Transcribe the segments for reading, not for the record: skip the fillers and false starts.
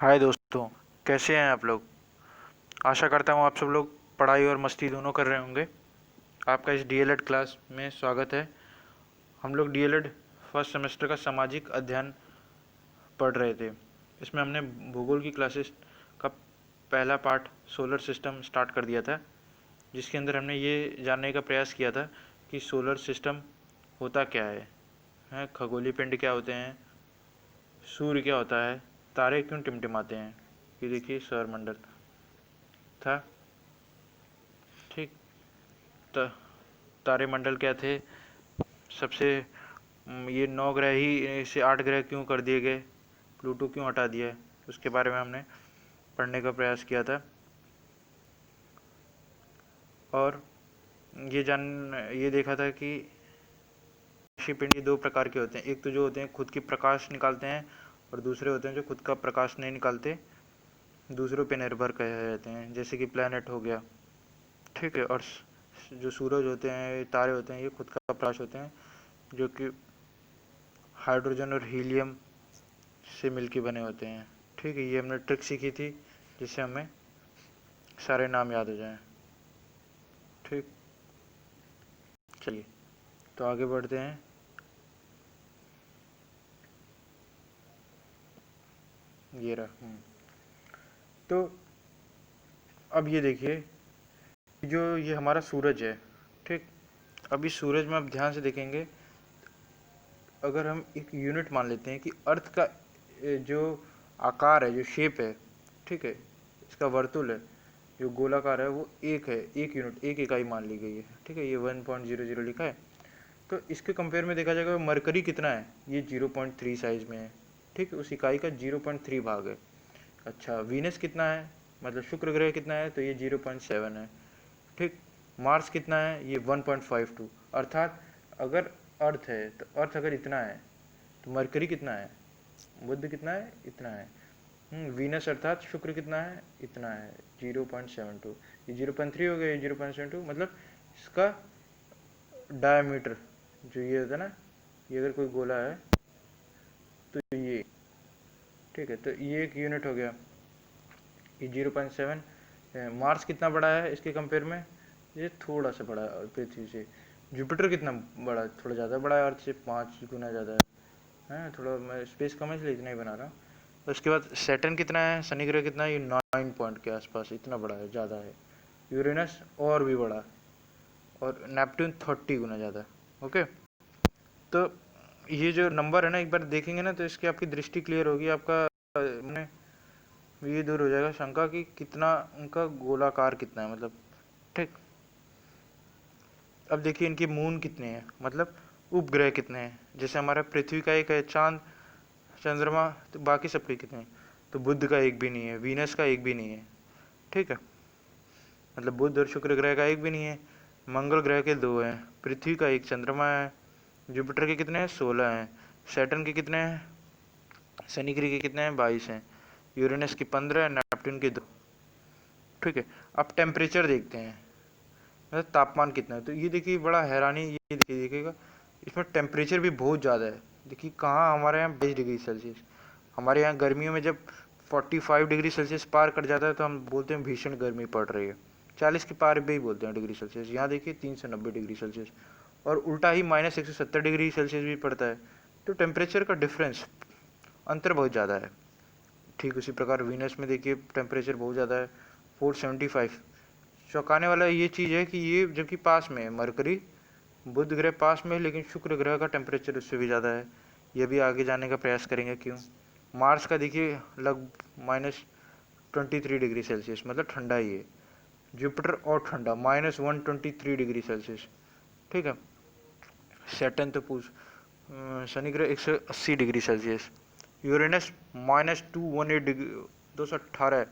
हाय दोस्तों। कैसे हैं आप लोग। आशा करता हूँ आप सब लोग पढ़ाई और मस्ती दोनों कर रहे होंगे। आपका इस डीएलएड क्लास में स्वागत है। हम लोग डीएलएड फर्स्ट सेमेस्टर का सामाजिक अध्ययन पढ़ रहे थे। इसमें हमने भूगोल की क्लासेस का पहला पार्ट सोलर सिस्टम स्टार्ट कर दिया था, जिसके अंदर हमने ये जानने का प्रयास किया था कि सोलर सिस्टम होता क्या है, खगोलीय पिंड क्या होते हैं, सूर्य क्या होता है, तारे क्यों टिमटिमाते हैं। ये देखिए सौरमंडल था। ठीक। तारे मंडल क्या थे सबसे। ये 9 ग्रह ही से 8 ग्रह क्यों कर दिए गए, प्लूटो क्यों हटा दिया, उसके बारे में हमने पढ़ने का प्रयास किया था। और ये देखा था कि आकाशीय पिंड दो प्रकार के होते हैं। एक तो जो होते हैं खुद की प्रकाश निकालते हैं, और दूसरे होते हैं जो खुद का प्रकाश नहीं निकालते, दूसरों पे निर्भर कहे जाते हैं, जैसे कि प्लैनेट हो गया। ठीक है। और जो सूरज होते हैं, तारे होते हैं, ये खुद का प्रकाश होते हैं, जो कि हाइड्रोजन और हीलियम से मिलके बने होते हैं। ठीक है। ये हमने ट्रिक सीखी थी जिससे हमें सारे नाम याद हो जाएं। ठीक। चलिए तो आगे बढ़ते हैं। ये रहा। तो अब ये देखिए, जो ये हमारा सूरज है। ठीक। अब इस सूरज में आप ध्यान से देखेंगे, अगर हम एक यूनिट मान लेते हैं कि अर्थ का जो आकार है, जो शेप है, ठीक है, इसका वर्तुल है, जो गोलाकार है, वो एक है, एक यूनिट, एक इकाई मान ली गई है। ठीक है। ये 1.00 लिखा है। तो इसके कंपेयर में देखा जाएगा मरकरी कितना है, ये 0.3 साइज में है। ठीक है। उस इकाई का 0.3 भाग है। अच्छा, वीनस कितना है, मतलब शुक्र ग्रह कितना है, तो ये 0.7 है। ठीक। मार्स कितना है, ये 1.52। अर्थात अगर अर्थ है, तो अर्थ अगर इतना है तो मरकरी कितना है, बुध कितना है, इतना है। वीनस अर्थात शुक्र कितना है, इतना है, 0.72। ये 0.3 हो गया, ये 0.72, मतलब इसका डायमीटर जो ये होता है ना, ये अगर कोई गोला है तो ये, ठीक है, तो ये एक यूनिट हो गया, ये 0.7। मार्स कितना बड़ा है इसके कंपेयर में, ये थोड़ा सा बड़ा है पृथ्वी से। जुपिटर कितना बड़ा है, थोड़ा ज़्यादा बड़ा है, अर्थ से 5 गुना ज़्यादा है। थोड़ा मैं स्पेस कम है इसलिए इतना ही बना रहा हूँ। उसके बाद सैटर्न कितना है, शनि ग्रह कितना है, ये 9 पॉइंट के आसपास, इतना बड़ा है, ज़्यादा है। यूरेनस और भी बड़ा, और नेपट्टून 30 गुना ज़्यादा। ओके। तो ये जो नंबर है ना, एक बार देखेंगे ना तो इसकी आपकी दृष्टि क्लियर होगी, आपका ये दूर हो जाएगा शंका कि कितना उनका गोलाकार कितना है, मतलब। ठीक। अब देखिए इनके मून कितने हैं, मतलब उपग्रह कितने हैं। जैसे हमारा पृथ्वी का एक है, चांद, चंद्रमा, तो बाकी सबके कितने हैं, तो बुध का एक भी नहीं है, वीनस का एक भी नहीं है। ठीक है। मतलब बुध और शुक्र ग्रह का एक भी नहीं है। मंगल ग्रह के 2 हैं, पृथ्वी का एक, चंद्रमा है। जुपिटर के कितने हैं, 16 हैं। सैटर्न के कितने हैं, शनि ग्रह के कितने हैं, 22 हैं। यूरेनस के 15 है, नेपट्टून के 2। ठीक है। अब टेम्परेचर देखते हैं, मतलब तापमान कितना है। तो ये देखिए बड़ा हैरानी, ये देखिएगा, इसमें टेम्परेचर भी बहुत ज़्यादा है। देखिए कहाँ, हमारे यहाँ 22 डिग्री सेल्सियस। हमारे यहाँ गर्मियों में जब 45 डिग्री सेल्सियस पार कर जाता है तो हम बोलते हैं भीषण गर्मी पड़ रही है, 40 के पार भी बोलते हैं डिग्री सेल्सियस। यहाँ देखिए 390 डिग्री सेल्सियस, और उल्टा ही -170 डिग्री सेल्सियस भी पड़ता है। तो टेम्परेचर का डिफरेंस, अंतर बहुत ज़्यादा है। ठीक उसी प्रकार वीनस में देखिए टेम्परेचर बहुत ज़्यादा है, 475। चौंकाने वाला ये चीज़ है कि ये जबकि पास में है, मरकरी, बुध ग्रह पास में है, लेकिन शुक्र ग्रह का टेम्परेचर उससे भी ज़्यादा है। ये भी आगे जाने का प्रयास करेंगे क्यों। मार्स का देखिए लगभग -23 डिग्री सेल्सियस, मतलब ठंडा ही है। जुपिटर और ठंडा, -123 डिग्री सेल्सियस। ठीक है। सैटर्न तो पूछ, शनि ग्रह 180 डिग्री सेल्सियस। Uranus -218 degree, 218।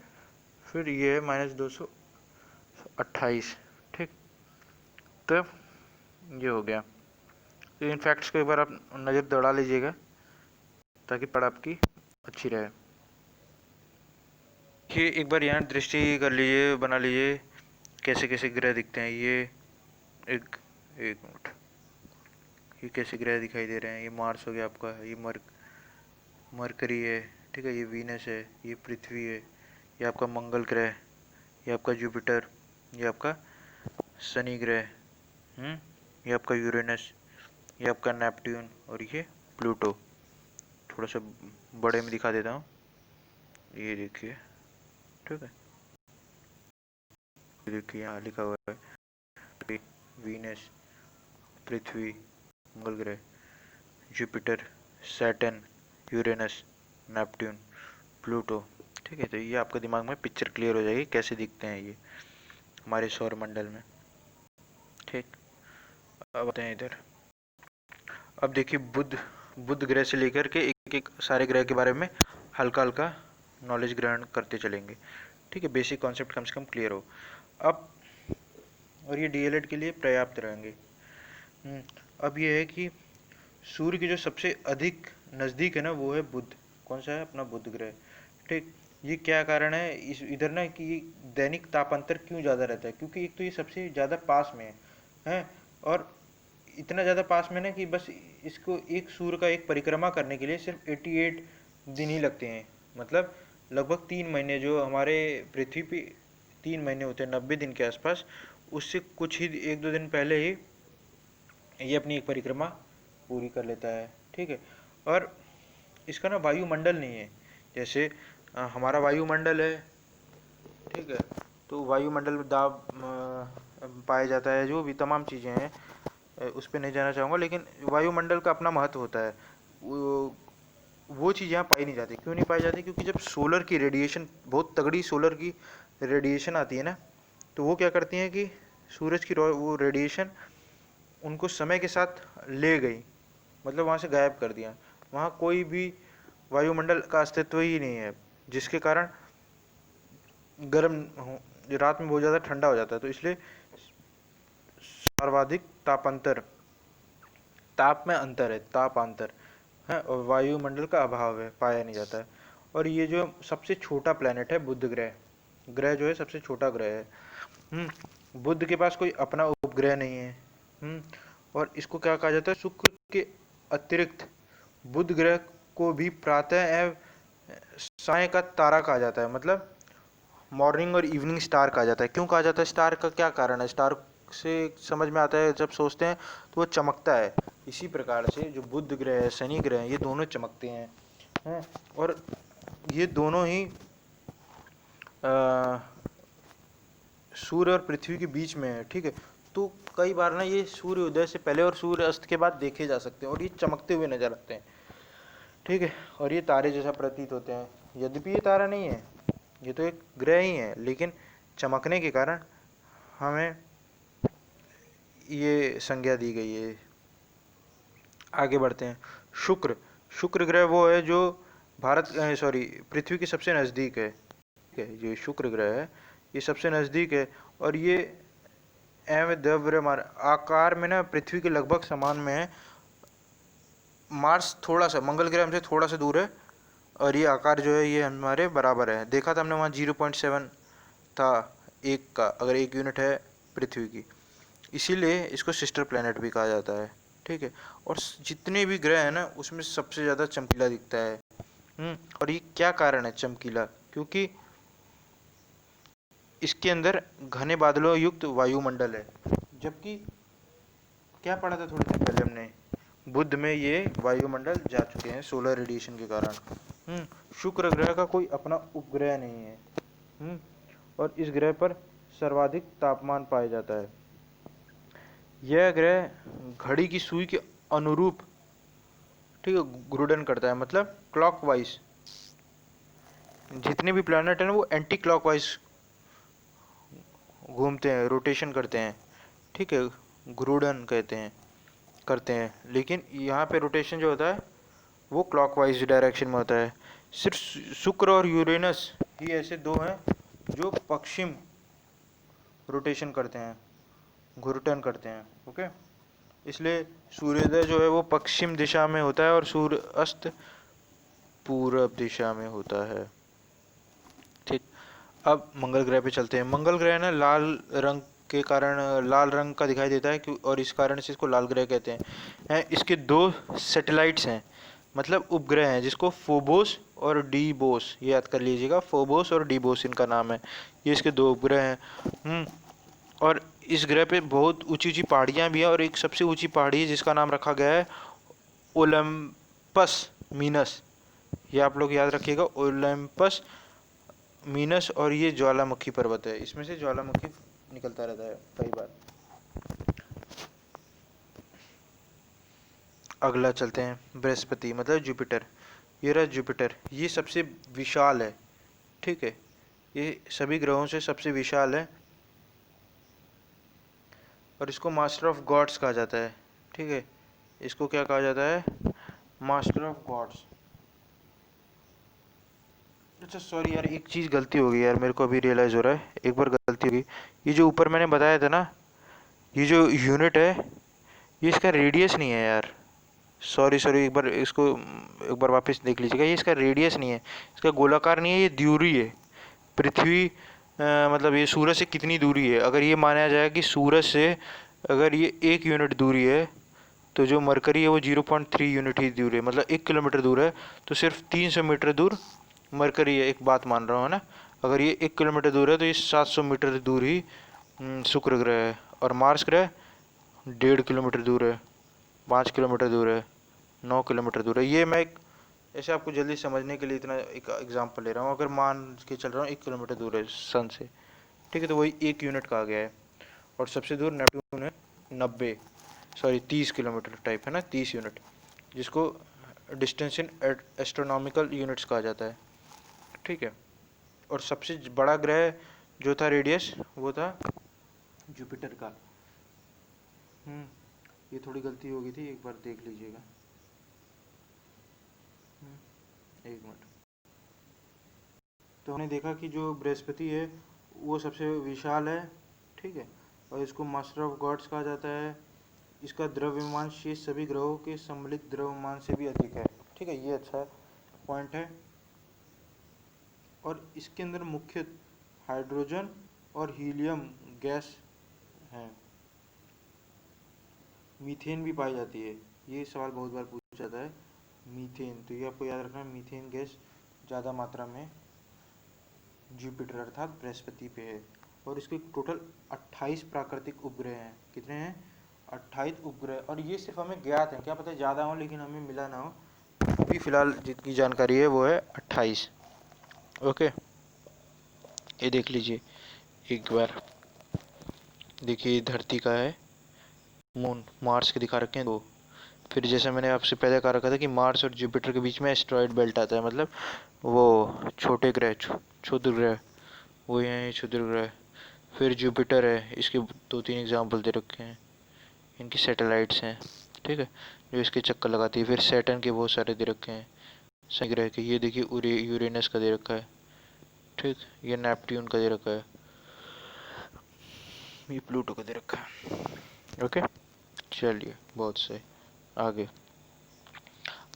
फिर ये है -228। ठीक। तो ये हो गया। तो इन फैक्ट्स को एक बार आप नज़र दौड़ा लीजिएगा ताकि पढ़ आपकी अच्छी रहे। ये एक बार यहाँ दृष्टि कर लीजिए, बना लीजिए कैसे कैसे ग्रह दिखते हैं। ये एक एक मिनट, ये कैसे ग्रह दिखाई दे रहे हैं। ये मार्स हो गया आपका, ये मरकरी है। ठीक है, ये वीनस है, ये पृथ्वी है, ये आपका मंगल ग्रह, ये आपका जुपिटर, ये आपका शनि ग्रह, ये आपका यूरेनस, ये आपका नेपट्यून और ये प्लूटो। थोड़ा सा बड़े में दिखा देता हूँ, ये देखिए, ठीक है, ये देखिए यहाँ लिखा हुआ है वीनस, पृथ्वी, मंगल ग्रह, Jupiter, Saturn, Uranus, Neptune, Pluto. ठीक है, तो ये आपके दिमाग में पिक्चर क्लियर हो जाएगी कैसे दिखते हैं ये हमारे सौर मंडल में। ठीक, अब आते हैं इधर। अब देखिए बुध ग्रह से लेकर के एक एक सारे ग्रह के बारे में हल्का हल्का नॉलेज ग्रहण करते चलेंगे। ठीक है, बेसिक कॉन्सेप्ट कम से कम क्लियर हो अब, और ये डीएलएड के लिए पर्याप्त रहेंगे। अब ये है कि सूर्य के जो सबसे अधिक नज़दीक है ना, वो है बुध। कौन सा है? अपना बुध ग्रह। ठीक, ये क्या कारण है इस इधर ना कि दैनिक तापांतर क्यों ज़्यादा रहता है? क्योंकि एक तो ये सबसे ज़्यादा पास में है और इतना ज़्यादा पास में ना कि बस इसको एक सूर्य का एक परिक्रमा करने के लिए सिर्फ 88 दिन ही लगते हैं। मतलब लगभग 3 महीने, जो हमारे पृथ्वी पे 3 महीने होते हैं 90 दिन के आसपास, उससे कुछ ही 1-2 दिन पहले ही ये अपनी एक परिक्रमा पूरी कर लेता है। ठीक है, और इसका ना वायुमंडल नहीं है, जैसे हमारा वायुमंडल है। ठीक है, तो वायुमंडल में दाब पाया जाता है, जो भी तमाम चीज़ें हैं उस पर नहीं जाना चाहूँगा, लेकिन वायुमंडल का अपना महत्व होता है। वो चीज़ यहाँ पाई नहीं जाती। क्यों नहीं पाई जाती? क्योंकि जब सोलर की रेडिएशन, बहुत तगड़ी सोलर की रेडिएशन आती है ना, तो वो क्या करती हैं कि सूरज की वो रेडिएशन उनको समय के साथ ले गई, मतलब वहाँ से गायब कर दिया। वहाँ कोई भी वायुमंडल का अस्तित्व ही नहीं है, जिसके कारण गर्म रात में बहुत ज़्यादा ठंडा हो जाता है। तो इसलिए सर्वाधिक ताप में अंतर है, तापांतर है, और वायुमंडल का अभाव है, पाया नहीं जाता है। और ये जो सबसे छोटा प्लेनेट है बुध ग्रह जो है सबसे छोटा ग्रह है। बुध के पास कोई अपना उपग्रह नहीं है। और इसको क्या कहा जाता है? शुक्र के अतिरिक्त बुध ग्रह को भी प्रातः एवं साय का तारा कहा जाता है, मतलब मॉर्निंग और इवनिंग स्टार कहा जाता है। क्यों कहा जाता है? स्टार का क्या कारण है? स्टार से समझ में आता है, जब सोचते हैं तो वो चमकता है। इसी प्रकार से जो बुध ग्रह है, शनि ग्रह है, ये दोनों चमकते हैं। और ये दोनों ही सूर्य और पृथ्वी के बीच में है। ठीक है, तो कई बार ना ये सूर्य उदय से पहले और सूर्य अस्त के बाद देखे जा सकते हैं, और ये चमकते हुए नजर आते हैं। ठीक है, और ये तारे जैसा प्रतीत होते हैं। यद्यपि ये तारा नहीं है, ये तो एक ग्रह ही है, लेकिन चमकने के कारण हमें ये संज्ञा दी गई है। आगे बढ़ते हैं। शुक्र ग्रह वो है जो पृथ्वी के सबसे नज़दीक है। ठीक है, ये शुक्र ग्रह है, ये सबसे नज़दीक है, और ये द्रव्यमान आकार में ना पृथ्वी के लगभग समान में है। मार्स थोड़ा सा, मंगल ग्रह हमसे थोड़ा सा दूर है, और ये आकार जो है ये हमारे बराबर है। देखा था हमने वहाँ 0.7 था एक का, अगर 1 यूनिट है पृथ्वी की, इसीलिए इसको सिस्टर प्लैनेट भी कहा जाता है। ठीक है, और जितने भी ग्रह हैं ना, उसमें सबसे ज़्यादा चमकीला दिखता है। और ये क्या कारण है चमकीला? क्योंकि इसके अंदर घने बादलों युक्त वायुमंडल है। जबकि क्या पढ़ा था थोड़ी देर पहले हमने, बुध में ये वायुमंडल जा चुके हैं सोलर रेडिएशन के कारण। शुक्र ग्रह का कोई अपना उपग्रह नहीं है। और इस ग्रह पर सर्वाधिक तापमान पाया जाता है। यह ग्रह घड़ी की सुई के अनुरूप, ठीक है, घूर्णन करता है, मतलब क्लॉकवाइज। जितने भी प्लैनेट हैं वो एंटी क्लॉकवाइज घूमते हैं, रोटेशन करते हैं। ठीक है, घूर्णन करते हैं, लेकिन यहाँ पे रोटेशन जो होता है वो क्लॉकवाइज डायरेक्शन में होता है। सिर्फ शुक्र और यूरेनस ही ऐसे दो हैं जो पश्चिम रोटेशन करते हैं, घूर्णन करते हैं। ओके, इसलिए सूर्योदय जो है वो पश्चिम दिशा में होता है और सूर्य अस्त पूर्व दिशा में होता है। ठीक, अब मंगल ग्रह पे चलते हैं। मंगल ग्रह ना लाल रंग के कारण लाल रंग का दिखाई देता है, और इस कारण से इसको लाल ग्रह कहते हैं। इसके 2 सैटेलाइट्स हैं, मतलब उपग्रह हैं, जिसको फोबोस और डीबोस, ये याद कर लीजिएगा, फोबोस और डीबोस इनका नाम है। ये इसके दो उपग्रह हैं। और इस ग्रह पे बहुत ऊंची ऊंची पहाड़ियाँ भी हैं, और एक सबसे ऊंची पहाड़ी है जिसका नाम रखा गया है ओलंपस मीनस। ये आप लोग याद रखिएगा, ओलंपस मीनस। और ये ज्वालामुखी पर्वत है, इसमें से ज्वालामुखी निकलता रहता है कई बार। अगला चलते हैं, बृहस्पति मतलब जुपिटर। ये रहा जुपिटर, ये सबसे विशाल है, ठीक है, ये सभी ग्रहों से सबसे विशाल है, और इसको मास्टर ऑफ गॉड्स कहा जाता है, ठीक है, इसको क्या कहा जाता है, मास्टर ऑफ गॉड्स। अच्छा सॉरी यार, एक चीज़ गलती हो गई यार, मेरे को अभी रियलाइज़ हो रहा है, एक बार गलती होगी। ये जो ऊपर मैंने बताया था ना, ये जो यूनिट है, ये इसका रेडियस नहीं है यार। सॉरी सॉरी, एक बार इसको एक बार वापस देख लीजिएगा, ये इसका रेडियस नहीं है, इसका गोलाकार नहीं है, ये दूरी है। पृथ्वी मतलब ये सूरज से कितनी दूरी है, अगर ये माना जाए कि सूरज से अगर ये 1 यूनिट दूरी है, तो जो मरकरी है वो 0.3 यूनिट ही दूर है, मतलब 1 किलोमीटर दूर है, तो सिर्फ 300 मीटर दूर मरकरी है, एक बात मान रहा हूँ ना। अगर ये 1 किलोमीटर दूर है तो ये 700 मीटर दूर ही शुक्र ग्रह है। और मार्स ग्रह 1.5 किलोमीटर दूर है, 5 किलोमीटर दूर है, 9 किलोमीटर दूर है। ये मैं एक ऐसे आपको जल्दी समझने के लिए इतना एक एग्जांपल ले रहा हूँ। अगर मान के चल रहा हूँ 1 किलोमीटर दूर है सन से, ठीक है, तो वही 1 यूनिट कहा गया है। और सबसे दूर नेपट्टून है, 30 किलोमीटर टाइप है ना, 30 यूनिट, जिसको डिस्टेंस इन एस्ट्रोनॉमिकल यूनिट्स कहा जाता है, ठीक है। और सबसे बड़ा ग्रह जो था रेडियस, वो था जुपिटर का। ये थोड़ी गलती हो गई थी, एक बार देख लीजिएगा, एक मिनट। तो हमने देखा कि जो बृहस्पति है वो सबसे विशाल है, ठीक है, और इसको मास्टर ऑफ गॉड्स कहा जाता है। इसका द्रव्यमान शेष सभी ग्रहों के सम्मिलित द्रव्यमान से भी अधिक है, ठीक है, ये अच्छा पॉइंट है। और इसके अंदर मुख्य हाइड्रोजन और हीलियम गैस है, मीथेन भी पाई जाती है। ये सवाल बहुत बार पूछा जाता है, मीथेन, तो ये आपको याद रखना है, मीथेन गैस ज़्यादा मात्रा में जुपिटर अर्थात बृहस्पति पे है। और इसके टोटल 28 प्राकृतिक उपग्रह हैं। कितने हैं? 28 उपग्रह। और ये सिर्फ हमें ज्ञात है, क्या पता ज़्यादा हो लेकिन हमें मिला ना हो। अभी फ़िलहाल जितनी जानकारी है वो है 28। ओके, ये देख लीजिए एक बार, देखिए धरती का है, मून, मार्स के दिखा रखे हैं दो। फिर जैसे मैंने आपसे पहले कहा रखा था कि मार्स और जुपिटर के बीच में एस्ट्रॉयड बेल्ट आता है, मतलब वो छोटे ग्रह, क्षुद्र ग्रह, वो हैं क्षुद्र ग्रह। फिर जुपिटर है, इसके 2-3 एग्जाम्पल दे रखे हैं, इनकी सैटेलाइट्स हैं, ठीक है, जो इसके चक्कर लगाती है। फिर सैटर्न के बहुत सारे दे रखे हैं शनि ग्रह के, ये देखिए यूरेनस का दे रखा है, ठीक, ये नेपट्यून का दे रखा है, ये प्लूटो का दे रखा है। ओके, चलिए बहुत सही, आगे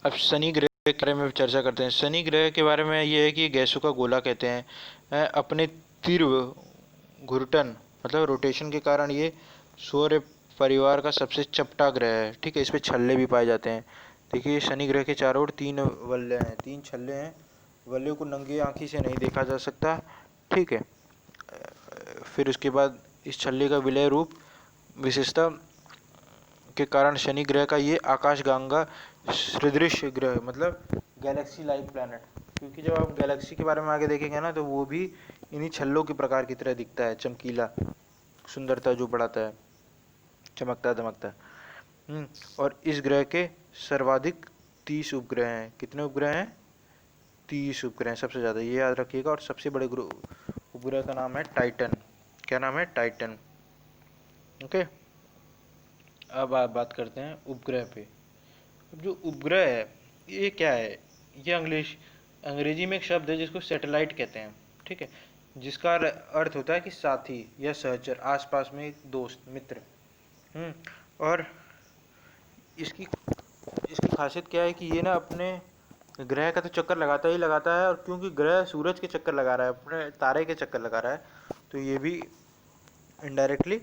अब शनि ग्रह के बारे में चर्चा करते हैं। शनि ग्रह के बारे में ये है कि गैसों का गोला कहते हैं। अपने तीव्र घूर्णन मतलब रोटेशन के कारण ये सौर परिवार का सबसे चपटा ग्रह है, ठीक है, इस पे छल्ले भी पाए जाते हैं। देखिए शनि ग्रह के चारों ओर 3 वलय हैं, 3 छल्ले हैं। वलयों को नंगी आंखी से नहीं देखा जा सकता, ठीक है। फिर उसके बाद इस छल्ले का विलय रूप विशेषता के कारण शनि ग्रह का ये आकाशगंगा सदृश ग्रह, मतलब गैलेक्सी लाइक प्लैनेट, क्योंकि जब आप गैलेक्सी के बारे में आगे देखेंगे ना, तो वो भी इन्हीं छल्लों के प्रकार की तरह दिखता है, चमकीला, सुंदरता जो बढ़ाता है, चमकता दमकता। और इस ग्रह के सर्वाधिक 30 उपग्रह हैं। कितने उपग्रह हैं? 30 उपग्रह हैं, सबसे ज़्यादा, ये याद रखिएगा। और सबसे बड़े उपग्रह का नाम है टाइटन। क्या नाम है? टाइटन। ओके, अब आप बात करते हैं उपग्रह पे। अब जो उपग्रह है ये क्या है? ये अंग्रेजी में एक शब्द है जिसको सैटेलाइट कहते हैं, ठीक है, जिसका अर्थ होता है कि साथी या सहचर, आसपास में एक दोस्त, मित्र। और इसकी खासियत क्या है कि ये ना अपने ग्रह का तो चक्कर लगाता ही लगाता है, और क्योंकि ग्रह सूरज के चक्कर लगा रहा है, अपने तारे के चक्कर लगा रहा है, तो ये भी इनडायरेक्टली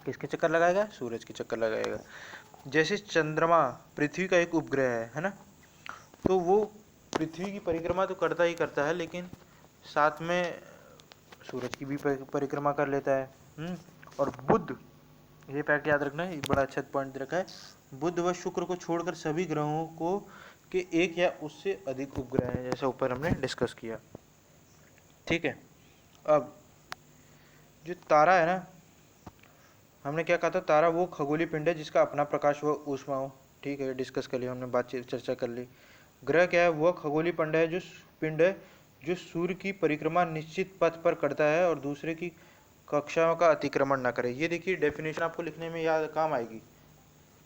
किसके चक्कर लगाएगा? सूरज के चक्कर लगाएगा। जैसे चंद्रमा पृथ्वी का एक उपग्रह है ना, तो वो पृथ्वी की परिक्रमा तो करता ही करता है, लेकिन साथ में सूरज की भी परिक्रमा कर लेता है। और बुध, ये फैक्ट याद रखना है, बड़ा अच्छा पॉइंट रखा है। बुध व शुक्र को छोड़कर सभी ग्रहों को के एक या उससे अधिक उपग्रह हैं, जैसा ऊपर हमने डिस्कस किया। ठीक है, अब जो तारा है ना, हमने क्या कहा था, तारा वो खगोलीय पिंड है जिसका अपना प्रकाश व ऊष्मा हो। ठीक है, डिस्कस कर लिया हमने, बातचीत चर्चा कर ली। ग्रह क्या है, वह खगोलीय पिंड है जो सूर्य की परिक्रमा निश्चित पथ पर करता है और दूसरे की कक्षाओं का अतिक्रमण न करे। ये देखिए डेफिनेशन आपको लिखने में याद काम आएगी।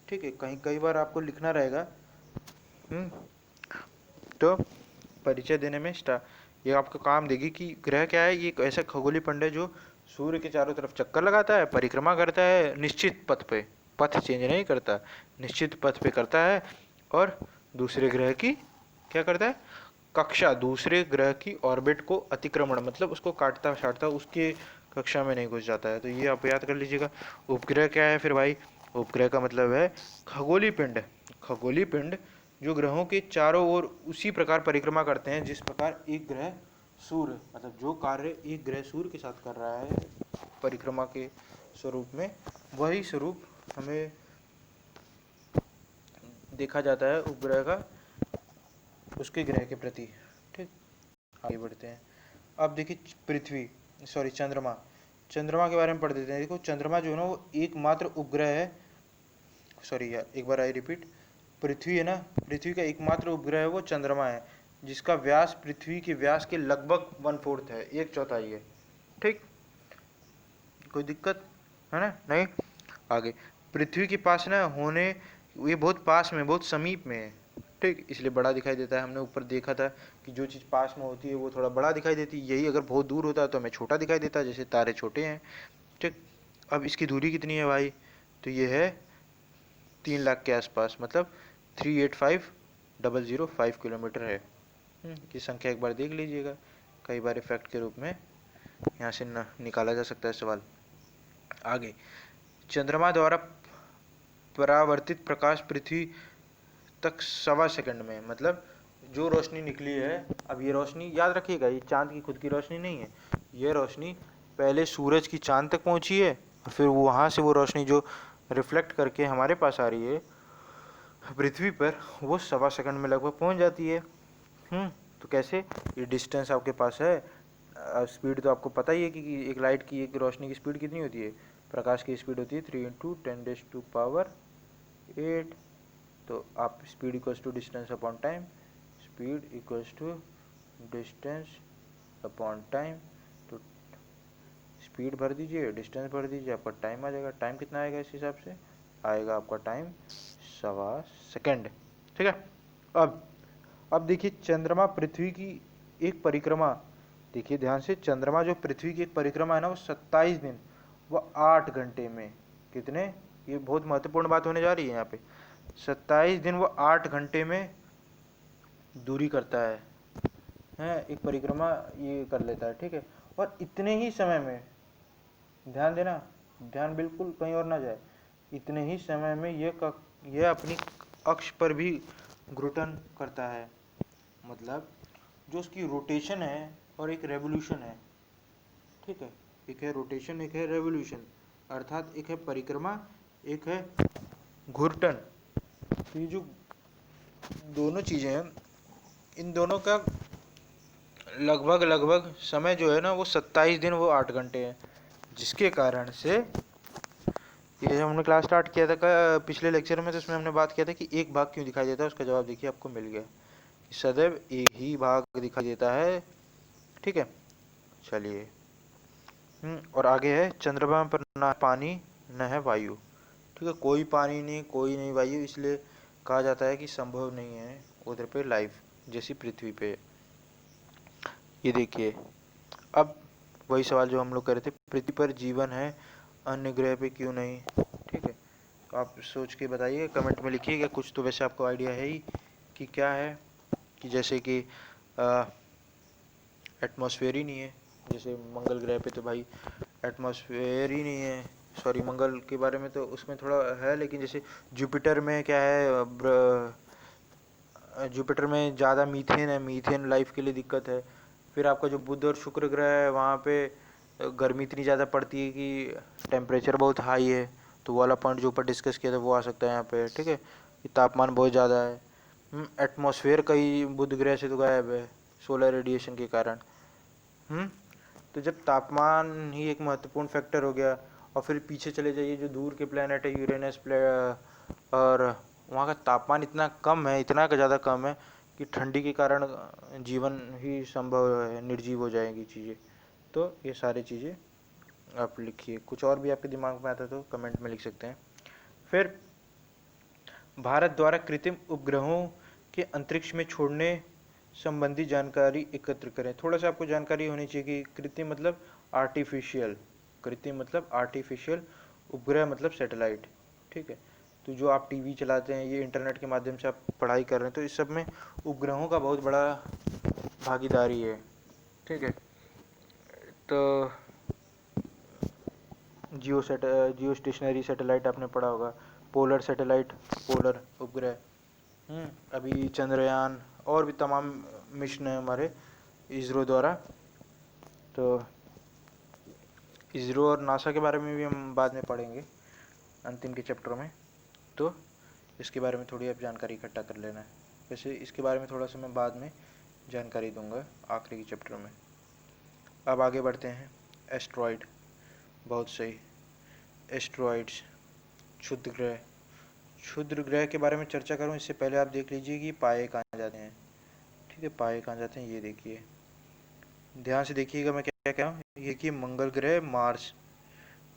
ठीक है, कई बार आपको लिखना रहेगा। तो परिचय देने में ये आपको काम देगी कि ग्रह क्या है, ये एक ऐसा खगोलीय पिंड है जो सूर्य के चारों तरफ चक्कर लगाता है, परिक्रमा करता है निश्चित पथ पे, पथ चेंज नहीं करता, निश्चित पथ पे करता है, और दूसरे ग्रह की क्या करता है, कक्षा, दूसरे ग्रह की ऑर्बिट को अतिक्रमण, मतलब उसको काटता छाटता उसके कक्षा में नहीं घुस जाता है। तो ये आप याद कर लीजिएगा। उपग्रह क्या है फिर भाई, उपग्रह का मतलब है खगोलीय पिंड। खगोलीय पिंड जो ग्रहों के चारों ओर उसी प्रकार परिक्रमा करते हैं जिस प्रकार एक ग्रह सूर्य, मतलब जो कार्य एक ग्रह सूर्य के साथ कर रहा है परिक्रमा के स्वरूप में, वही स्वरूप हमें देखा जाता है उपग्रह का उसके ग्रह के प्रति। ठीक, आगे बढ़ते हैं। अब देखिए पृथ्वी, सॉरी चंद्रमा, चंद्रमा के बारे में पढ़ देते हैं। देखो चंद्रमा जो है ना वो एकमात्र उपग्रह है, सॉरी यार एक बार आई रिपीट, पृथ्वी है ना, पृथ्वी का एकमात्र उपग्रह है वो चंद्रमा है, जिसका व्यास पृथ्वी के व्यास के लगभग 1/4 है, 1/4 है। ठीक, कोई दिक्कत है ना, नहीं। आगे, पृथ्वी के पास ना होने, ये बहुत पास में, बहुत समीप में है। ठीक, इसलिए बड़ा दिखाई देता है। हमने ऊपर देखा था कि जो चीज़ पास में होती है वो थोड़ा बड़ा दिखाई देती है, यही अगर बहुत दूर होता है तो हमें छोटा दिखाई देता है, जैसे तारे छोटे हैं। ठीक, अब इसकी दूरी कितनी है भाई, तो ये है 3 लाख के आसपास, मतलब 385,005 किलोमीटर है। की संख्या एक बार देख लीजिएगा, कई बार इफेक्ट के रूप में यहाँ से निकाला जा सकता है सवाल। आगे, चंद्रमा द्वारा परावर्तित प्रकाश पृथ्वी तक 1.25 सेकंड में, मतलब जो रोशनी निकली है, अब ये रोशनी याद रखिएगा, ये चांद की खुद की रोशनी नहीं है, ये रोशनी पहले सूरज की चांद तक पहुंची है, और फिर वहाँ से वो रोशनी जो रिफ्लेक्ट करके हमारे पास आ रही है पृथ्वी पर, वो 1.25 सेकंड में लगभग पहुंच जाती है। तो कैसे, ये डिस्टेंस आपके पास है, स्पीड तो आपको पता ही है कि एक लाइट की, एक रोशनी की स्पीड कितनी होती है, प्रकाश की स्पीड होती है 3 × 10⁸ तो आप speed equals to distance upon time, speed equals to distance upon time, तो स्पीड भर दीजिए, डिस्टेंस भर दीजिए, आपका टाइम आ जाएगा। टाइम कितना आएगा इस हिसाब से, आएगा आपका टाइम 1.25 सेकंड। ठीक है, अब देखिए चंद्रमा पृथ्वी की एक परिक्रमा, देखिए ध्यान से, चंद्रमा जो पृथ्वी की एक परिक्रमा है ना, वो 27 दिन व 8 घंटे में, कितने, ये बहुत महत्वपूर्ण बात होने जा रही है यहाँ पे, 27 दिन व 8 घंटे में दूरी करता है एक परिक्रमा ये कर लेता है। ठीक है, और इतने ही समय में, ध्यान देना, ध्यान बिल्कुल कहीं और ना जाए, इतने ही समय में ये अपनी अक्ष पर भी घूर्णन करता है, मतलब जो उसकी रोटेशन है और एक रेवोल्यूशन है। ठीक है, एक है रोटेशन, एक है रेवोल्यूशन, अर्थात एक है परिक्रमा, एक है घूर्णन। तो ये जो दोनों चीज़ें हैं, इन दोनों का लगभग समय जो है ना वो 27 दिन वो 8 घंटे है, जिसके कारण से ये जब हमने क्लास स्टार्ट किया था पिछले लेक्चर में, तो उसमें हमने बात किया था कि एक भाग क्यों दिखाई देता है, उसका जवाब देखिए आपको मिल गया, सदैव एक ही भाग दिखाई देता है। ठीक है, चलिए, और आगे है, चंद्रमा पर न पानी न है वायु। ठीक है, कोई पानी नहीं, कोई नहीं वायु, इसलिए कहा जाता है कि संभव नहीं है उधर पे लाइफ जैसी पृथ्वी पे। ये देखिए, अब वही सवाल जो हम लोग कर रहे थे, पृथ्वी पर जीवन है, अन्य ग्रह पे क्यों नहीं। ठीक है, तो आप सोच के बताइए, कमेंट में लिखिएगा। कुछ तो वैसे आपको आइडिया है ही कि क्या है, कि जैसे कि एटमॉस्फेयर ही नहीं है, जैसे मंगल ग्रह पे तो भाई एटमॉस्फेयर ही नहीं है, सॉरी मंगल के बारे में तो उसमें थोड़ा है, लेकिन जैसे जुपिटर में क्या है, जुपिटर में ज़्यादा मीथेन है, मीथेन लाइफ के लिए दिक्कत है। फिर आपका जो बुध और शुक्र ग्रह है वहाँ पे गर्मी इतनी ज़्यादा पड़ती है कि टेम्परेचर बहुत हाई है, तो वो वाला पॉइंट जो ऊपर डिस्कस किया था वो आ सकता है यहाँ पे, ठीक है। कि तापमान बहुत ज़्यादा है, एटमॉस्फेयर कई बुध ग्रह से तो गायब है सोलर रेडिएशन के कारण। तो जब तापमान ही एक महत्वपूर्ण फैक्टर हो गया, और फिर पीछे चले जाइए जो दूर के प्लेनेट है यूरेनस और वहाँ का तापमान इतना कम है, इतना ज़्यादा कम है कि ठंडी के कारण जीवन ही संभव है, निर्जीव हो जाएंगी चीज़ें। तो ये सारी चीज़ें आप लिखिए, कुछ और भी आपके दिमाग में आता तो कमेंट में लिख सकते हैं। फिर भारत द्वारा कृत्रिम उपग्रहों के अंतरिक्ष में छोड़ने संबंधी जानकारी एकत्र करें। थोड़ा सा आपको जानकारी होनी चाहिए कि कृत्रिम मतलब आर्टिफिशियल, कृत्रिम मतलब आर्टिफिशियल, उपग्रह मतलब सैटेलाइट, ठीक है। तो जो आप टीवी चलाते हैं, ये इंटरनेट के माध्यम से आप पढ़ाई कर रहे हैं, तो इस सब में उपग्रहों का बहुत बड़ा भागीदारी है, ठीक है। तो जियो स्टेशनरी सैटेलाइट आपने पढ़ा होगा, पोलर सैटेलाइट, पोलर उपग्रह, अभी चंद्रयान और भी तमाम मिशन है हमारे इसरो द्वारा। तो इसरो और नासा के बारे में भी हम बाद में पढ़ेंगे अंतिम के चैप्टर में, तो इसके बारे में थोड़ी आप जानकारी इकट्ठा कर लेना है। वैसे इसके बारे में थोड़ा सा मैं बाद में जानकारी दूंगा आखिरी के चैप्टर में। अब आगे बढ़ते हैं। एस्ट्रॉयड, बहुत सही, एस्ट्रॉयड्स, क्षुद्र ग्रह। क्षुद्र ग्रह के बारे में चर्चा करूं इससे पहले आप देख लीजिए कि पाए कहाँ जाते हैं, ठीक है। पाए कहाँ जाते हैं ये देखिए, ध्यान से देखिएगा मैं क्या कह रहा हूँ। ये कि मंगल ग्रह, मार्स,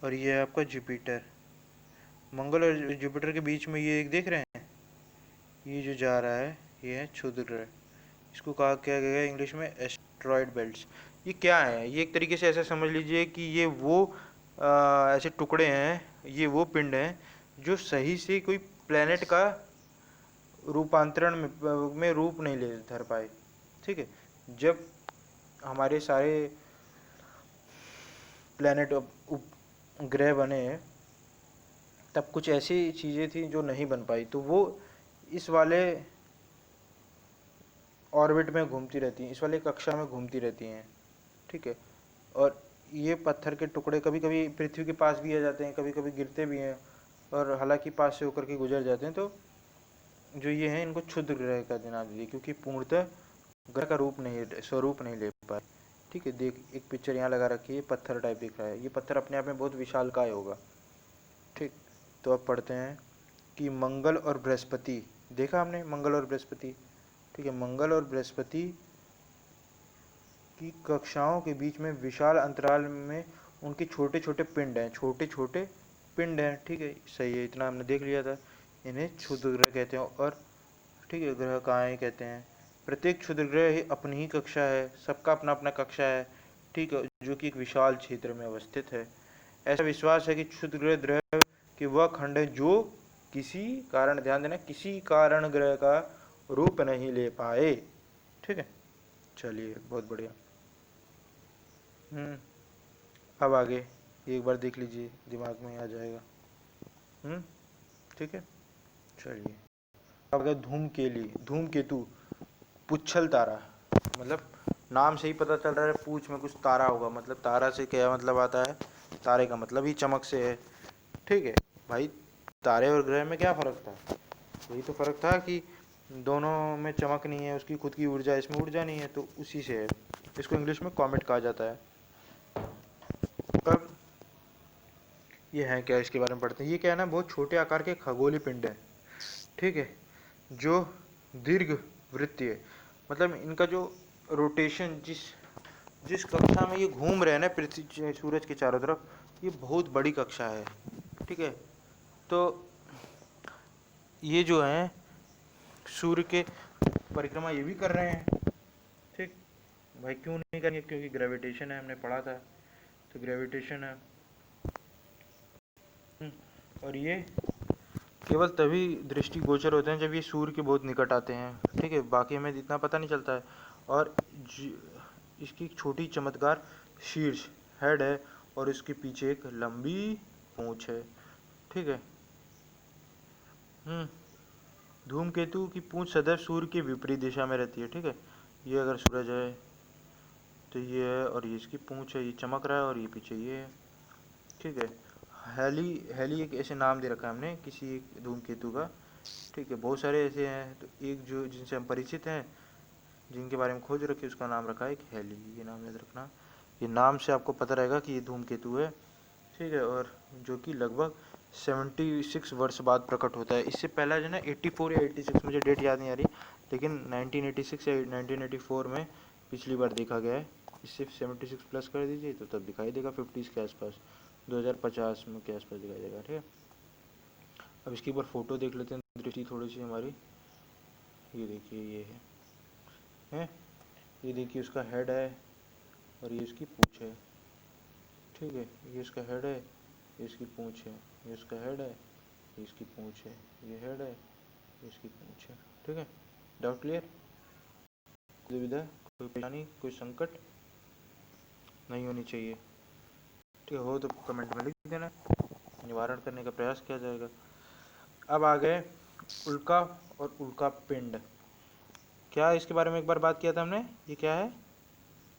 और ये है आपका जुपिटर। मंगल और जुपिटर के बीच में ये एक देख रहे हैं, ये जो जा रहा है ये है क्षुद्र ग्रह। इसको कहा क्या गया इंग्लिश में, एस्ट्रॉयड बेल्ट्स। ये क्या है, ये एक तरीके से ऐसा समझ लीजिए कि ये वो ऐसे टुकड़े हैं, ये वो पिंड हैं जो सही से कोई प्लेनेट का रूपांतरण में रूप नहीं ले धर पाए, ठीक है। जब हमारे सारे प्लेनेट ग्रह बने तब कुछ ऐसी चीज़ें थी जो नहीं बन पाई, तो वो इस वाले ऑर्बिट में घूमती रहती हैं, इस वाले कक्षा में घूमती रहती हैं, ठीक है। और ये पत्थर के टुकड़े कभी कभी पृथ्वी के पास भी आ जाते हैं, कभी कभी गिरते भी हैं, और हालांकि पास से होकर के गुजर जाते हैं। तो जो ये हैं इनको क्षुद्र ग्रह का नाम दीजिए, क्योंकि पूर्णतः ग्रह का रूप नहीं, स्वरूप नहीं ले पाए, ठीक है। देख एक पिक्चर यहाँ लगा रखी है, पत्थर टाइप दिख रहा है, ये पत्थर अपने आप में बहुत विशालकाय होगा, ठीक। तो अब पढ़ते हैं कि मंगल और बृहस्पति, देखा हमने मंगल और बृहस्पति, ठीक है। मंगल और बृहस्पति की कक्षाओं के बीच में विशाल अंतराल में उनके छोटे छोटे पिंड हैं, छोटे छोटे पिंड हैं, ठीक है। सही है, इतना हमने देख लिया था। इन्हें क्षुद्र ग्रह कहते हैं, और ठीक है ग्रह कहाँ कहते हैं। प्रत्येक क्षुद्र ग्रह ही अपनी ही कक्षा है, सबका अपना अपना कक्षा है, ठीक है, जो कि एक विशाल क्षेत्र में अवस्थित है। ऐसा विश्वास है कि क्षुद्र ग्रह कि वह खंड है जो किसी कारण, ध्यान देना, किसी कारण ग्रह का रूप नहीं ले पाए, ठीक है। चलिए बहुत बढ़िया। अब आगे एक बार देख लीजिए, दिमाग में आ जाएगा, ठीक है। चलिए अब अगर धूमकेतु, पुच्छल तारा, मतलब नाम से ही पता चल रहा है पूछ में कुछ तारा होगा, मतलब तारा से क्या मतलब आता है, तारे का मतलब ही चमक से है, ठीक है। भाई तारे और ग्रह में क्या फ़र्क था, यही तो फ़र्क था कि दोनों में चमक नहीं है, उसकी खुद की ऊर्जा, इसमें ऊर्जा नहीं है, तो उसी से है। इसको इंग्लिश में कॉमेट कहा जाता है। अब ये है क्या, इसके बारे में पढ़ते हैं। ये क्या है ना, बहुत छोटे आकार के खगोलीय पिंड है, ठीक है, जो दीर्घ वृत्तीय, मतलब इनका जो रोटेशन, जिस जिस कक्षा में ये घूम रहे हैं ना पृथ्वी सूरज के चारों तरफ, ये बहुत बड़ी कक्षा है, ठीक है। तो ये जो है सूर्य के परिक्रमा ये भी कर रहे हैं, ठीक। भाई क्यों नहीं करेंगे, क्योंकि ग्रेविटेशन है, हमने पढ़ा था, तो ग्रेविटेशन है। और ये केवल तभी दृष्टिगोचर होते हैं जब ये सूर्य के बहुत निकट आते हैं, ठीक है, बाकी हमें इतना पता नहीं चलता है। और इसकी छोटी चमत्कार शीर्ष, हेड है, और इसके पीछे एक लंबी पूंछ है, ठीक है। धूमकेतु की पूंछ सदैव सूर्य के विपरीत दिशा में रहती है, ठीक है। ये अगर सूरज है तो ये है, और ये इसकी पूंछ है, ये चमक रहा है, और ये पीछे ये है, ठीक है। हेली हेली एक ऐसे नाम दे रखा है हमने किसी एक धूमकेतु का, ठीक है। बहुत सारे ऐसे हैं, तो एक जो जिनसे हम परिचित हैं, जिनके बारे में खोज रखी, उसका नाम रखा है एक हेली, ये नाम याद रखना। ये नाम से आपको पता रहेगा कि ये धूमकेतु है, ठीक है। और जो कि लगभग 76 वर्ष बाद प्रकट होता है। इससे पहला जो है ना 84 या 86, मुझे डेट याद नहीं आ रही, लेकिन 1986 या 1984 में पिछली बार देखा गया है। इससे 76 प्लस कर दीजिए तो तब दिखाई देगा 50 के आसपास, 2050 में के आसपास दिखाई देगा, ठीक है। अब इसकी एक बार फोटो देख लेते हैं, दृष्टि थोड़ी सी हमारी। ये देखिए, ये है, ये देखिए उसका हेड है, और ये इसकी पूंछ है, ठीक है। ये इसका हेड है, ये इसकी पूंछ है, ये इसका हेड है, ये इसकी पूंछ है, ये हेड है, ये इसकी पूंछ है, ठीक है। Doubt clear? कोई दुविधा, कोई परेशानी, कोई संकट नहीं होनी चाहिए, ठीक है। हो तो कमेंट में लिख देना, निवारण करने का प्रयास किया जाएगा। अब आ गए उल्का और उल्का पिंड। क्या इसके बारे में एक बार बात किया था हमने, ये क्या है?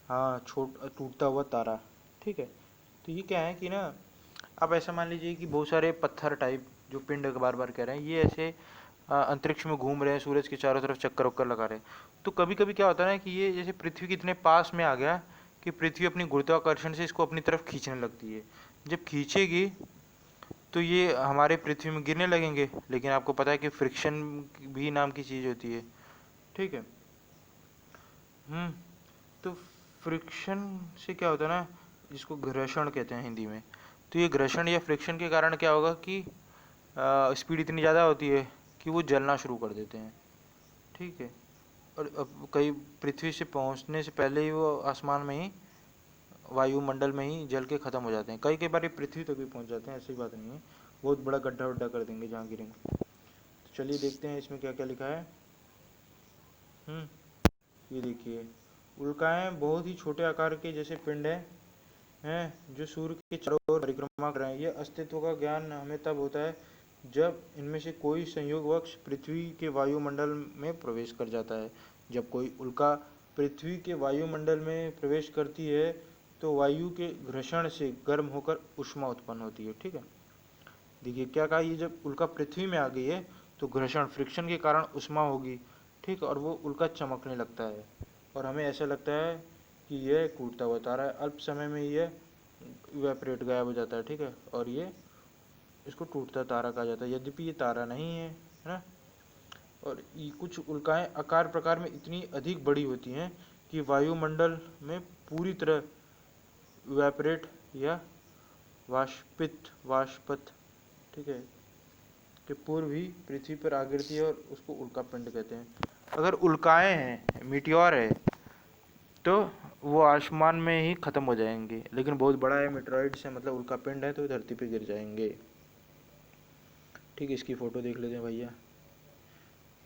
हाँ, टूटता हुआ तारा, ठीक है। तो ये क्या है कि ना, आप ऐसा मान लीजिए कि बहुत सारे पत्थर टाइप जो पिंड बार बार कह रहे हैं, ये ऐसे अंतरिक्ष में घूम रहे हैं, सूरज के चारों तरफ चक्कर वक्कर लगा रहे हैं। तो कभी कभी क्या होता है ना कि ये जैसे पृथ्वी के इतने पास में आ गया कि पृथ्वी अपनी गुरुत्वाकर्षण से इसको अपनी तरफ खींचने लगती है। जब खींचेगी तो ये हमारे पृथ्वी में गिरने लगेंगे। लेकिन आपको पता है कि फ्रिक्शन भी नाम की चीज़ होती है, ठीक है। तो फ्रिक्शन से क्या होता है ना, जिसको घर्षण कहते हैं हिंदी में, तो ये घर्षण या फ्रिक्शन के कारण क्या होगा कि स्पीड इतनी ज़्यादा होती है कि वो जलना शुरू कर देते हैं, ठीक है। और अब कई पृथ्वी से पहुंचने से पहले ही वो आसमान में ही, वायुमंडल में ही जल के ख़त्म हो जाते हैं। कई कई बार ये पृथ्वी तक भी पहुंच जाते हैं, ऐसी बात नहीं है, बहुत बड़ा गड्ढा वड्ढा कर देंगे जहाँ गिरेंगे। तो चलिए देखते हैं इसमें क्या क्या लिखा है। ये देखिए, उल्काएं बहुत ही छोटे आकार के जैसे पिंड हैं जो सूर्य के चारों ओर परिक्रमा कर रहे हैं। यह अस्तित्व का ज्ञान हमें तब होता है जब इनमें से कोई संयोगवश पृथ्वी के वायुमंडल में प्रवेश कर जाता है। जब कोई उल्का पृथ्वी के वायुमंडल में प्रवेश करती है तो वायु के घर्षण से गर्म होकर ऊष्मा उत्पन्न होती है, ठीक है। देखिए क्या कहा, ये जब उल्का पृथ्वी में आ गई है तो घर्षण फ्रिक्शन के कारण ऊष्मा होगी, ठीक, और वो उल्का चमकने लगता है, और हमें ऐसा लगता है कि यह टूटता हुआ तारा है। अल्प समय में यह इवेपरेट गायब हो जाता है, ठीक है, और ये इसको टूटता तारा कहा जाता है, यद्यपि ये तारा नहीं है ना। और ये कुछ उल्काएं आकार प्रकार में इतनी अधिक बड़ी होती हैं कि वायुमंडल में पूरी तरह इवेपरेट या वाष्पित, ठीक है, के पूर्व ही पृथ्वी पर आ गिरती है, और उसको उल्का पिंड कहते हैं। अगर उल्काएं हैं, मीटियोर है, तो वो आसमान में ही खत्म हो जाएंगे, लेकिन बहुत बड़ा है मेटेरॉइड से, मतलब उल्का पिंड है, तो धरती पे गिर जाएंगे, ठीक है। इसकी फोटो देख लेते हैं भैया,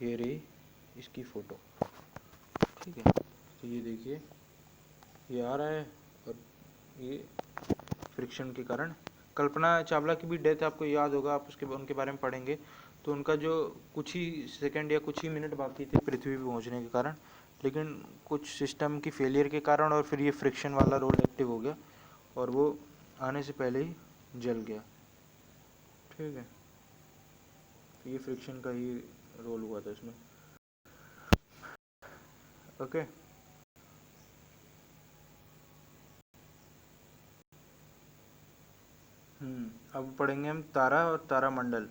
ये रही इसकी फोटो, ठीक है। तो ये देखिए, ये आ रहा है, और ये फ्रिक्शन के कारण। कल्पना चावला की भी डेथ आपको याद होगा, आप उसके उनके बारे में पढ़ेंगे, तो उनका जो कुछ ही सेकंड या कुछ ही मिनट बाकी थे पृथ्वी पे पहुंचने के कारण, लेकिन कुछ सिस्टम की फेलियर के कारण, और फिर ये फ्रिक्शन वाला रोल एक्टिव हो गया, और वो आने से पहले ही जल गया, ठीक है। तो ये फ्रिक्शन का ही रोल हुआ था इसमें, ओके। अब पढ़ेंगे हम तारा और तारामंडल,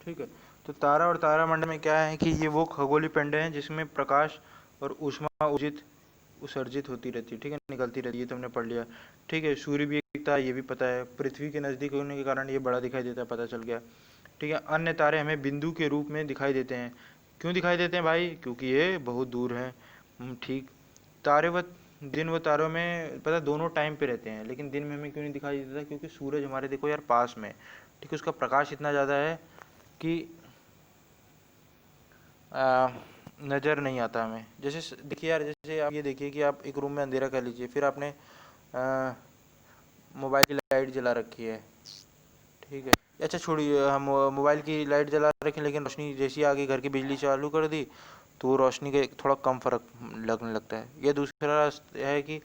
ठीक है। तो तारा और तारामंडल में क्या है कि ये वो खगोलीय पिंड हैं जिसमें प्रकाश और ऊष्मा उत्सर्जित होती रहती है, ठीक है, निकलती रहती है, तुमने पढ़ लिया, ठीक है। सूर्य भी एक तारा, ये भी पता है, पृथ्वी के नज़दीक होने के कारण ये बड़ा दिखाई देता है, पता चल गया, ठीक है। अन्य तारे हमें बिंदु के रूप में दिखाई देते हैं। क्यों दिखाई देते हैं भाई? क्योंकि ये बहुत दूर हैं, ठीक। तारे व दिन व तारों में पता दोनों टाइम पे रहते हैं, लेकिन दिन में हमें क्यों नहीं दिखाई देता? क्योंकि सूरज हमारे देखो यार पास में, ठीक है, उसका प्रकाश इतना ज़्यादा है कि नज़र नहीं आता हमें। जैसे देखिए यार, जैसे आप ये देखिए कि आप एक रूम में अंधेरा कर लीजिए, फिर आपने मोबाइल की लाइट जला रखी है, ठीक है। अच्छा छोड़िए, हम मोबाइल की लाइट जला रखें लेकिन रोशनी जैसी आ गई, घर की बिजली चालू कर दी तो रोशनी के थोड़ा कम फर्क लगने लगता है। ये दूसरा है कि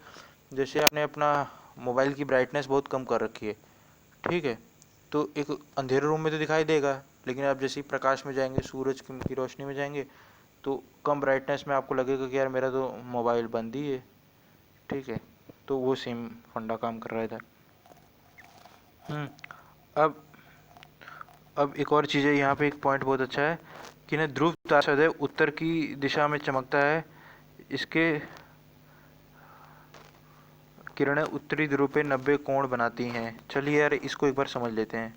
जैसे आपने अपना मोबाइल की ब्राइटनेस बहुत कम कर रखी है, ठीक है, तो एक अंधेरे रूम में तो दिखाई देगा, लेकिन आप जैसे ही प्रकाश में जाएंगे, सूरज की रोशनी में जाएंगे, तो कम ब्राइटनेस में आपको लगेगा कि यार मेरा तो मोबाइल बंद ही है, ठीक है। तो वो सेम फंडा काम कर रहा था। अब एक और चीज़ है, यहाँ पे एक पॉइंट बहुत अच्छा है कि ना ध्रुव तारा सदैव उत्तर की दिशा में चमकता है, इसके किरणें उत्तरी ध्रुव पे 90 कोण बनाती हैं। चलिए यार इसको एक बार समझ लेते हैं,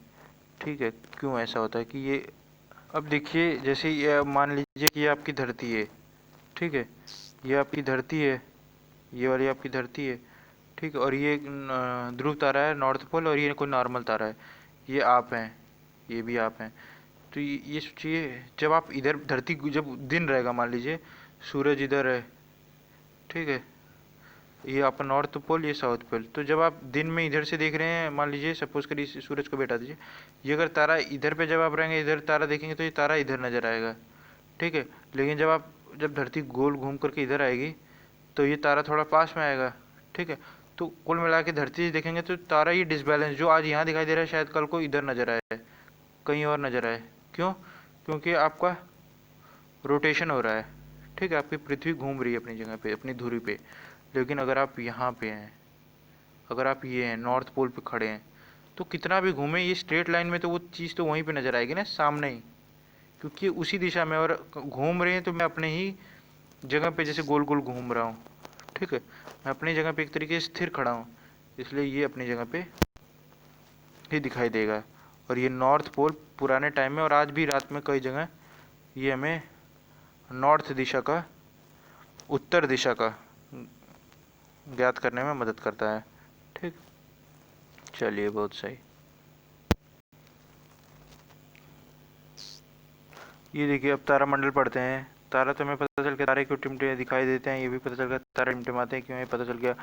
ठीक है, क्यों ऐसा होता है कि ये। अब देखिए, जैसे ये मान लीजिए कि ये आपकी धरती है, ठीक है, ये आपकी धरती है, ये वाली आपकी धरती है, ठीक है, और ये ध्रुव तारा है नॉर्थ पोल, और ये कोई नॉर्मल तारा है, ये आप हैं, ये भी आप हैं। तो ये सोचिए, जब आप इधर धरती जब दिन रहेगा, मान लीजिए सूरज इधर है, ठीक है, ये आपका नॉर्थ पोल, ये साउथ पोल, तो जब आप दिन में इधर से देख रहे हैं, मान लीजिए सपोज करिए सूरज को बैठा दीजिए, ये अगर तारा इधर पे जब आप रहेंगे, इधर तारा देखेंगे तो ये तारा इधर नज़र आएगा, ठीक है, लेकिन जब धरती गोल घूम करके इधर आएगी तो ये तारा थोड़ा पास में आएगा, ठीक है। तो कुल मिला के धरती से देखेंगे तो तारा ये डिसबैलेंस जो आज यहाँ दिखाई दे रहा है, शायद कल को इधर नज़र आए, कहीं और नज़र आए। क्यों? क्योंकि आपका रोटेशन हो रहा है, ठीक है, आपकी पृथ्वी घूम रही है अपनी जगह पे, अपनी धुरी पे। लेकिन अगर आप यहाँ पे हैं, अगर आप ये हैं नॉर्थ पोल पे खड़े हैं, तो कितना भी घूमें ये स्ट्रेट लाइन में तो वो चीज़ तो वहीं पे नज़र आएगी ना, सामने ही, क्योंकि उसी दिशा में, और घूम रहे हैं तो मैं अपने ही जगह पे जैसे गोल गोल घूम रहा हूँ, ठीक है, मैं अपनी जगह पे एक तरीके से स्थिर खड़ा हूँ, इसलिए ये अपनी जगह पे ही दिखाई देगा। और ये नॉर्थ पोल पुराने टाइम में और आज भी रात में कई जगह ये हमें नॉर्थ दिशा का, उत्तर दिशा का ज्ञात करने में मदद करता है, ठीक। चलिए बहुत सही। ये देखिए, अब तारामंडल पढ़ते हैं। तारा तो हमें पता चल गया, तारे क्यों टिमटिम दिखाई देते हैं, ये भी पता चल गया, तारे टिमटिमाते हैं क्यों, ये पता चल गया।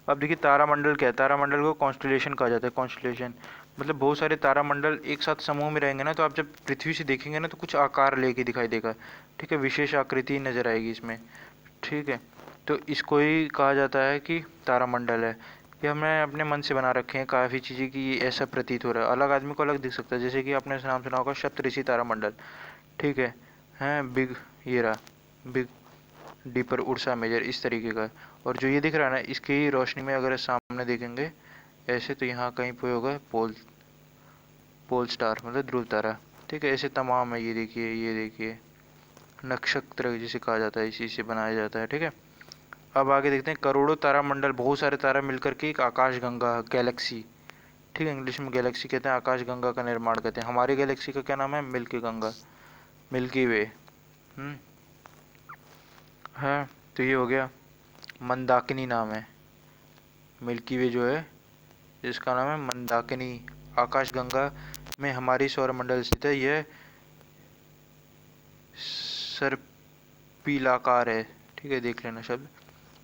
अब देखिए तारामंडल क्या है, तारामंडल को कॉन्स्टलेशन कहा जाता है। कॉन्स्टलेशन मतलब बहुत सारे तारामंडल एक साथ समूह में रहेंगे ना, तो आप जब पृथ्वी से देखेंगे ना तो कुछ आकार लेके दिखाई देगा, ठीक है, विशेष आकृति नजर आएगी इसमें, ठीक है। तो इसको ही कहा जाता है कि तारामंडल है। ये हमने अपने मन से बना रखे हैं काफ़ी चीज़ें कि ये ऐसा प्रतीत हो रहा है, अलग आदमी को अलग दिख सकता है। जैसे कि आपने नाम सुना होगा सप्तऋषि तारामंडल, ठीक है, हैं बिग, ये रहा बिग डीपर उर्सा मेजर, इस तरीके का। और जो ये दिख रहा है ना, इसकी रोशनी में अगर सामने देखेंगे ऐसे, तो यहाँ कहीं पे होगा पोल स्टार मतलब ध्रुव तारा, ठीक है, ऐसे तमाम है। ये देखिए नक्षत्र जिसे कहा जाता है, इसी से बनाया जाता है, ठीक है। अब आगे देखते हैं, करोड़ों तारामंडल, बहुत सारे तारा मिलकर के एक आकाश गंगा, गैलेक्सी, ठीक है, इंग्लिश में गैलेक्सी कहते हैं, आकाश गंगा का निर्माण करते हैं। हमारी गैलेक्सी का क्या नाम है? मिल्की गंगा, मिल्की वे। है, तो ये हो गया। मंदाकिनी नाम है, मिल्की वे जो है इसका नाम है मंदाकिनी। आकाश गंगा में हमारी सौरमंडल स्थित है। यह सर्पिलाकार है, ठीक है, देख लेना शब्द।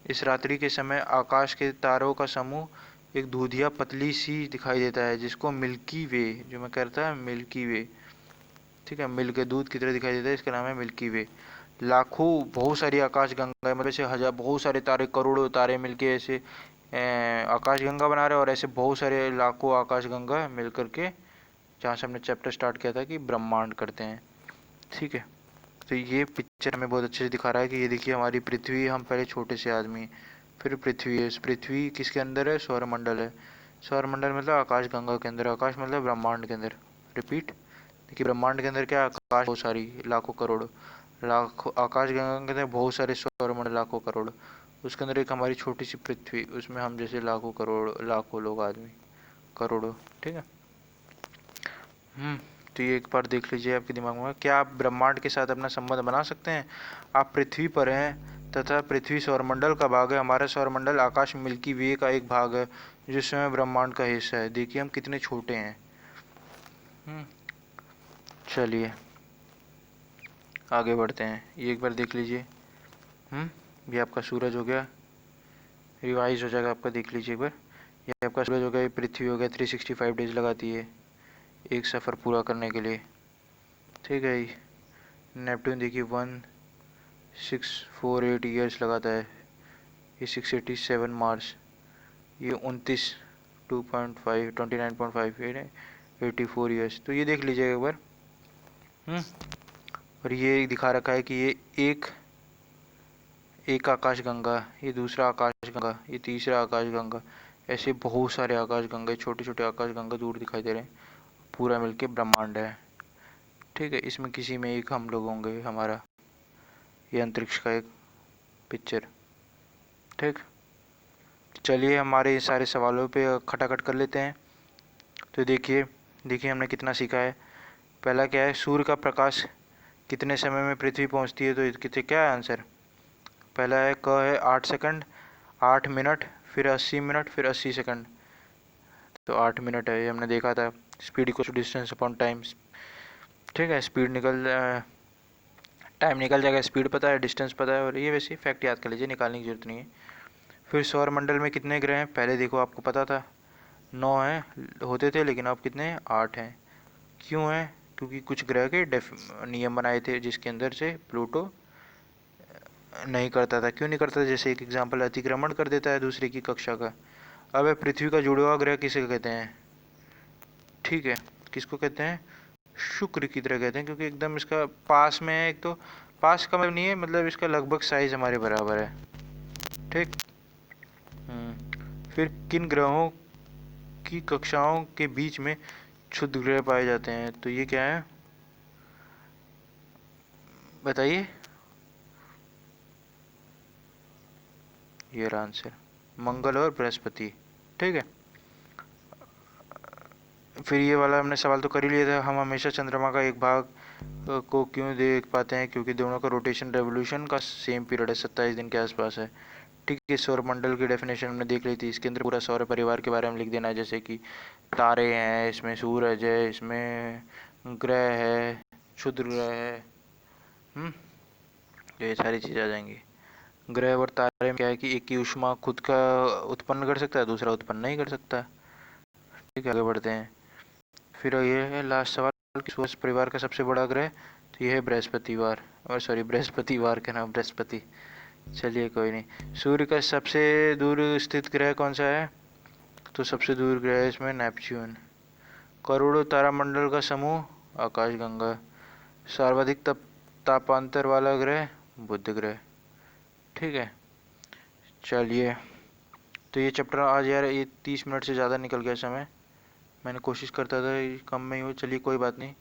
इस रात्रि के समय आकाश के तारों का समूह एक धूधिया पतली सी दिखाई देता है, जिसको मिल्की वे, जो मैं कहता है मिल्की वे, ठीक है, मिल्क के दूध की तरह दिखाई देता है, इसका नाम है मिल्की वे। लाखों, बहुत सारी आकाश गंगा, मतलब ऐसे हजार, बहुत सारे तारे, करोड़ों तारे मिलके ऐसे आकाश गंगा बना रहे हैं, और ऐसे बहुत सारे लाखों आकाश गंगा मिल करके, जहाँ से हमने चैप्टर स्टार्ट किया था कि ब्रह्मांड करते हैं, ठीक है। तो ये पिक्चर हमें बहुत अच्छे से दिखा रहा है कि ये देखिए हमारी पृथ्वी, हम पहले छोटे से आदमी, फिर पृथ्वी है। इस पृथ्वी किसके अंदर है? सौरमंडल है। सौरमंडल मतलब आकाश गंगा के अंदर, आकाश मतलब ब्रह्मांड के अंदर। रिपीट, देखिए ब्रह्मांड के अंदर क्या? आकाश बहुत सारी, लाखों करोड़, लाखों आकाश गंगा के अंदर बहुत सारे सौरमंडल, लाखों करोड़। उसके अंदर एक हमारी छोटी सी पृथ्वी, उसमें हम जैसे लाखों करोड़, लाखों लोग, आदमी, करोड़ों, ठीक है। तो ये एक बार देख लीजिए आपके दिमाग में, क्या आप ब्रह्मांड के साथ अपना संबंध बना सकते हैं? आप पृथ्वी पर हैं तथा पृथ्वी सौरमंडल का भाग है। हमारा सौरमंडल आकाश मिल्की वे का एक भाग है, जो स्वयं ब्रह्मांड का हिस्सा है। देखिए हम कितने छोटे हैं। चलिए आगे बढ़ते हैं, ये एक बार देख लीजिए। ये आपका सूरज हो गया, रिवाइज हो जाएगा आपका, देख लीजिए एक बार। ये आपका सूरज हो गया, ये पृथ्वी हो गया, 365 डेज लगाती है। एक सफ़र पूरा करने के लिए। ठीक है जी। नेपट्टून देखिए 1648 ईयर्स लगाता है। ये 687 मार्स, ये 29.5 84 ईयर्स। तो ये देख लीजिएगा एक बार। और ये दिखा रखा है कि ये एक आकाश गंगा, ये दूसरा आकाश गंगा, ये तीसरा आकाश गंगा, ऐसे बहुत सारे आकाश गंगा, छोटे छोटे आकाश गंगा दूर दिखाई दे रहे हैं। पूरा मिलके ब्रह्मांड है। ठीक है, इसमें किसी में एक हम लोग होंगे, हमारा ये अंतरिक्ष का एक पिक्चर। ठीक, चलिए हमारे सारे सवालों पे खटाखट कर लेते हैं। तो देखिए हमने कितना सीखा है। पहला क्या है, सूर्य का प्रकाश कितने समय में पृथ्वी पहुंचती है? तो कितने, क्या है आंसर? पहला है क है 8 सेकंड, 8 मिनट, फिर 80 मिनट, फिर 80 सेकंड। तो 8 मिनट है, ये हमने देखा था। Speed equal to distance upon time. ठीक है, टाइम निकल जाएगा, स्पीड पता है, डिस्टेंस पता है, और ये वैसे फैक्ट याद कर लीजिए, निकालने की जरूरत नहीं है। फिर सौर मंडल में कितने ग्रह हैं? पहले देखो आपको पता था 9 हैं, होते थे, लेकिन अब कितने हैं? 8 हैं। क्यों है? क्योंकि कुछ ग्रह के नियम बनाए थे जिसके अंदर से प्लूटो नहीं करता था। क्यों नहीं करता था? जैसे एक एग्जाम्पल, अतिक्रमण कर देता है दूसरे की कक्षा का। अब पृथ्वी का जुड़ा हुआ ग्रह किसे कहते हैं? ठीक है, किसको कहते हैं? शुक्र की तरह कहते हैं, क्योंकि एकदम इसका पास में है। एक तो पास का मतलब नहीं है, मतलब इसका लगभग साइज हमारे बराबर है। ठीक। फिर किन ग्रहों की कक्षाओं के बीच में क्षुद्र ग्रह पाए जाते हैं? तो ये क्या है बताइए। ये आंसर मंगल और बृहस्पति। ठीक है, फिर ये वाला हमने सवाल तो कर ही लिया था। हम हमेशा चंद्रमा का एक भाग को क्यों देख पाते हैं? क्योंकि दोनों का रोटेशन रेवोल्यूशन का सेम पीरियड है, 27 दिन के आसपास है। ठीक है, सौर मंडल की डेफिनेशन हमने देख ली थी। इसके अंदर पूरा सौर परिवार के बारे में लिख देना है, जैसे कि तारे हैं, इसमें सूरज है, इसमें ग्रह है, क्षुद्र ग्रह है। ये सारी चीज़ें आ जाएंगी। ग्रह और तारे में क्या है कि एक की ऊष्मा खुद का उत्पन्न कर सकता है, दूसरा उत्पन्न नहीं कर सकता। ठीक है, आगे बढ़ते हैं। फिर ये है लास्ट सवाल कि सूरज परिवार का सबसे बड़ा ग्रह, तो ये है बृहस्पतिवार, और सॉरी बृहस्पतिवार का नाम बृहस्पति। चलिए कोई नहीं। सूर्य का सबसे दूर स्थित ग्रह कौन सा है? तो सबसे दूर ग्रह है इसमें नेपच्यून। करोड़ों तारामंडल का समूह आकाशगंगा। सर्वाधिक तापांतर वाला ग्रह बुध ग्रह। ठीक है, चलिए। तो ये चैप्टर आज यार ये 30 मिनट से ज़्यादा निकल गया समय। मैंने कोशिश करता था कम में ही हो, चलिए कोई बात नहीं।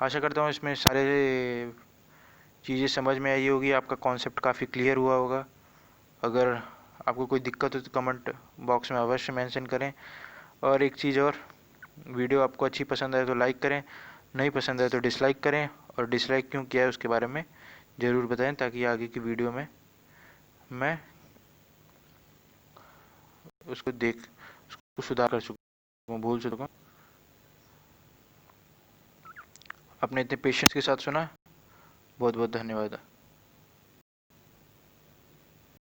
आशा करता हूँ इसमें सारे चीज़ें समझ में आई होगी, आपका कॉन्सेप्ट काफ़ी क्लियर हुआ होगा। अगर आपको कोई दिक्कत हो तो कमेंट बॉक्स में अवश्य मेंशन करें। और एक चीज़ और, वीडियो आपको अच्छी पसंद आए तो लाइक करें, नहीं पसंद आए तो डिसलाइक करें, और डिसलाइक क्यों किया है उसके बारे में ज़रूर बताएं, ताकि आगे की वीडियो में मैं उसको सुधार कर सकूँ, भूल सकूँ। आपने इतने पेशेंस के साथ सुना, बहुत बहुत धन्यवाद।